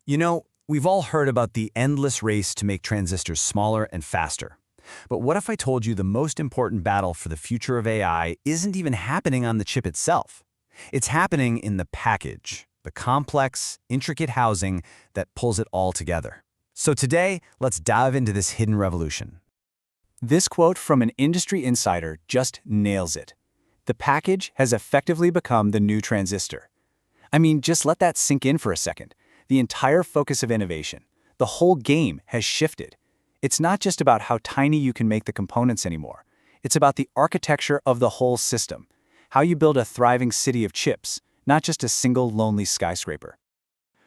You know, we've all heard about the endless race to make transistors smaller and faster. But what if I told you the most important battle for the future of AI isn't even happening on the chip itself? It's happening in the package, the complex, intricate housing that pulls it all together. So today, let's dive into this hidden revolution. This quote from an industry insider just nails it. The package has effectively become the new transistor. I mean, just let that sink in for a second. The entire focus of innovation, the whole game has shifted. It's not just about how tiny you can make the components anymore. It's about the architecture of the whole system, how you build a thriving city of chips, not just a single lonely skyscraper.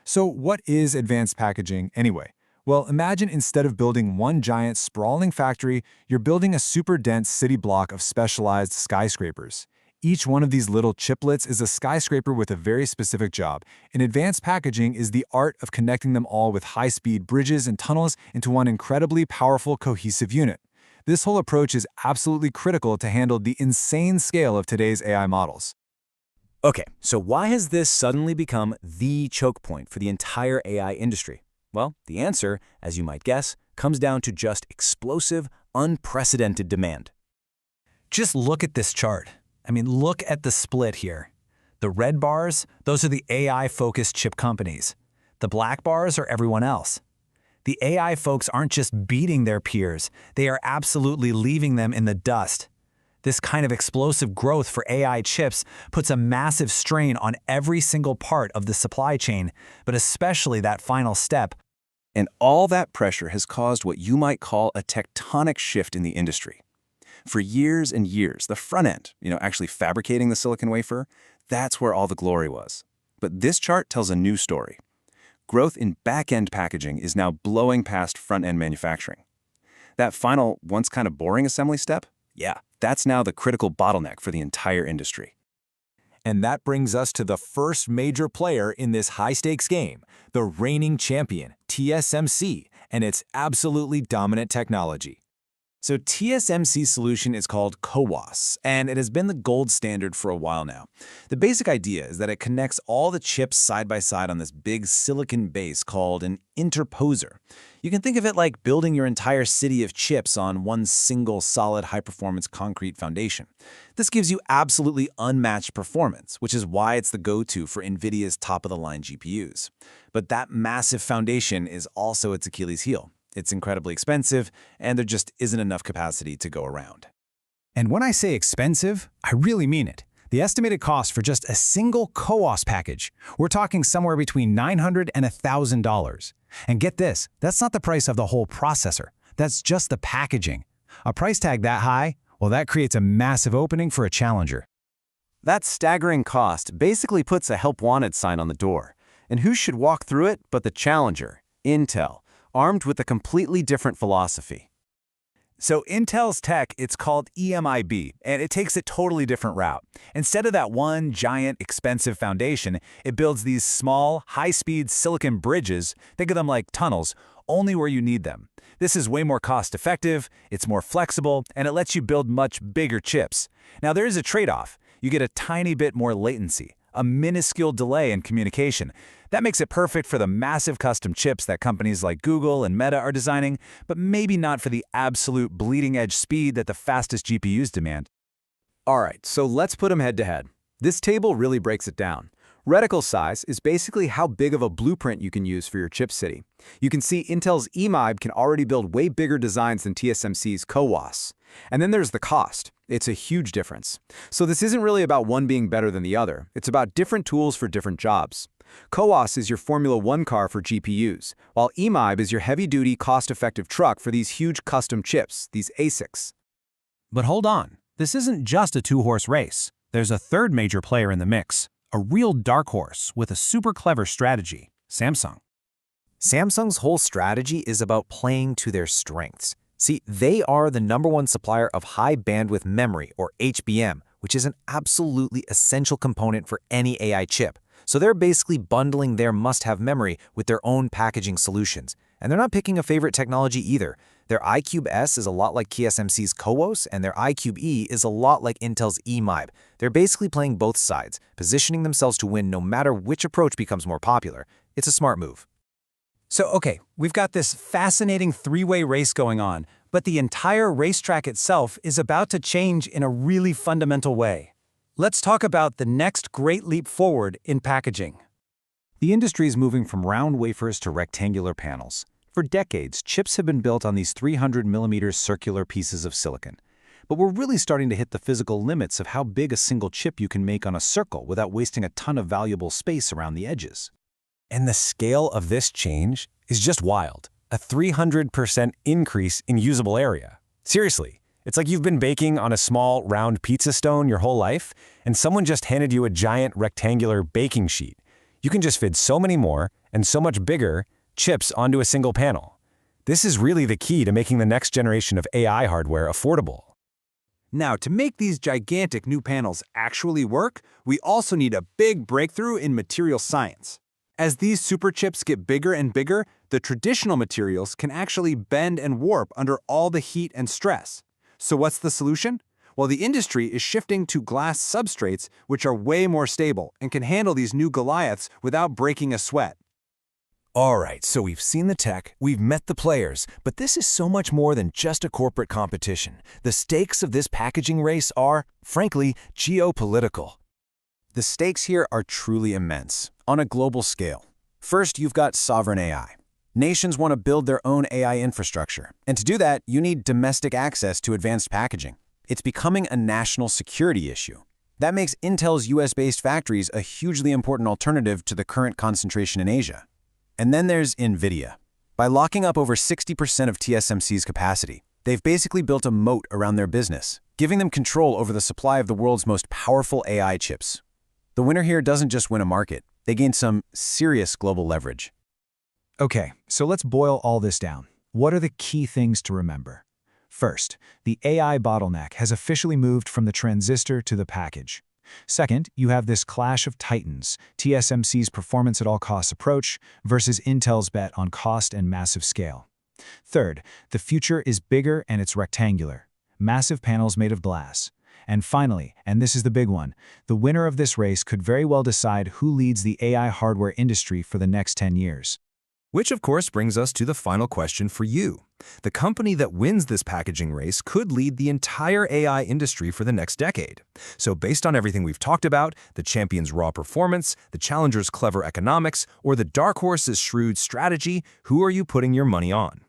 So what is advanced packaging anyway? Well, imagine instead of building one giant sprawling factory, you're building a super dense city block of specialized skyscrapers. Each one of these little chiplets is a skyscraper with a very specific job, and advanced packaging is the art of connecting them all with high-speed bridges and tunnels into one incredibly powerful, cohesive unit. This whole approach is absolutely critical to handle the insane scale of today's AI models. Okay, so why has this suddenly become the choke point for the entire AI industry? Well, the answer, as you might guess, comes down to just explosive, unprecedented demand. Just look at this chart. Look at the split here. The red bars, those are the AI-focused chip companies. The black bars are everyone else. The AI folks aren't just beating their peers, they are absolutely leaving them in the dust. This kind of explosive growth for AI chips puts a massive strain on every single part of the supply chain, but especially that final step. And all that pressure has caused what you might call a tectonic shift in the industry. For years and years, the front end, actually fabricating the silicon wafer, that's where all the glory was. But this chart tells a new story. Growth in back-end packaging is now blowing past front-end manufacturing. That final, once kind of boring assembly step, that's now the critical bottleneck for the entire industry. And that brings us to the first major player in this high-stakes game, the reigning champion, TSMC, and its absolutely dominant technology. So TSMC's solution is called CoWoS, and it has been the gold standard for a while now. The basic idea is that it connects all the chips side by side on this big silicon base called an interposer. You can think of it like building your entire city of chips on one single solid high-performance concrete foundation. This gives you absolutely unmatched performance, which is why it's the go-to for NVIDIA's top-of-the-line GPUs. But that massive foundation is also its Achilles heel. It's incredibly expensive, and there just isn't enough capacity to go around. And when I say expensive, I really mean it. The estimated cost for just a single CoWoS package, we're talking somewhere between $900 and $1,000. And get this, that's not the price of the whole processor. That's just the packaging. A price tag that high, well, that creates a massive opening for a challenger. That staggering cost basically puts a help wanted sign on the door. And who should walk through it but the challenger, Intel, armed with a completely different philosophy. So Intel's tech, it's called EMIB, and it takes a totally different route. Instead of that one giant expensive foundation, it builds these small, high-speed silicon bridges, think of them like tunnels, only where you need them. This is way more cost-effective, it's more flexible, and it lets you build much bigger chips. Now there is a trade-off. You get a tiny bit more latency, a minuscule delay in communication. That makes it perfect for the massive custom chips that companies like Google and Meta are designing, but maybe not for the absolute bleeding-edge speed that the fastest GPUs demand. All right, so let's put them head-to-head. This table really breaks it down. Reticle size is basically how big of a blueprint you can use for your chip city. You can see Intel's EMIB can already build way bigger designs than TSMC's CoWoS. And then there's the cost. It's a huge difference. So this isn't really about one being better than the other. It's about different tools for different jobs. CoWoS is your Formula One car for GPUs, while EMIB is your heavy-duty, cost-effective truck for these huge custom chips, these ASICs. But hold on, this isn't just a two-horse race. There's a third major player in the mix, a real dark horse with a super clever strategy, Samsung. Samsung's whole strategy is about playing to their strengths. See, they are the #1 supplier of high bandwidth memory, or HBM, which is an absolutely essential component for any AI chip. So they're basically bundling their must-have memory with their own packaging solutions. And they're not picking a favorite technology either. Their iCube S is a lot like TSMC's CoWoS, and their iCube E is a lot like Intel's EMIB. They're basically playing both sides, positioning themselves to win no matter which approach becomes more popular. It's a smart move. So, okay, we've got this fascinating three-way race going on, but the entire racetrack itself is about to change in a really fundamental way. Let's talk about the next great leap forward in packaging. The industry is moving from round wafers to rectangular panels. For decades, chips have been built on these 300mm circular pieces of silicon. But we're really starting to hit the physical limits of how big a single chip you can make on a circle without wasting a ton of valuable space around the edges. And the scale of this change is just wild. A 300% increase in usable area. Seriously, it's like you've been baking on a small, round pizza stone your whole life, and someone just handed you a giant rectangular baking sheet. You can just fit so many more, and so much bigger, chips onto a single panel. This is really the key to making the next generation of AI hardware affordable. Now, to make these gigantic new panels actually work, we also need a big breakthrough in material science. As these superchips get bigger and bigger, the traditional materials can actually bend and warp under all the heat and stress. So what's the solution? Well, the industry is shifting to glass substrates, which are way more stable and can handle these new Goliaths without breaking a sweat. All right, so we've seen the tech, we've met the players, but this is so much more than just a corporate competition. The stakes of this packaging race are, frankly, geopolitical. The stakes here are truly immense, on a global scale. First, you've got sovereign AI. Nations want to build their own AI infrastructure, and to do that, you need domestic access to advanced packaging. It's becoming a national security issue. That makes Intel's US-based factories a hugely important alternative to the current concentration in Asia. And then there's NVIDIA. By locking up over 60% of TSMC's capacity, they've basically built a moat around their business, giving them control over the supply of the world's most powerful AI chips. The winner here doesn't just win a market, they gain some serious global leverage. Okay, so let's boil all this down. What are the key things to remember? First, the AI bottleneck has officially moved from the transistor to the package. Second, you have this clash of titans, TSMC's performance at all costs approach versus Intel's bet on cost and massive scale. Third, the future is bigger and it's rectangular. Massive panels made of glass. And finally, and this is the big one, the winner of this race could very well decide who leads the AI hardware industry for the next 10 years. Which of course brings us to the final question for you. The company that wins this packaging race could lead the entire AI industry for the next decade. So based on everything we've talked about, the champion's raw performance, the challenger's clever economics, or the dark horse's shrewd strategy, who are you putting your money on?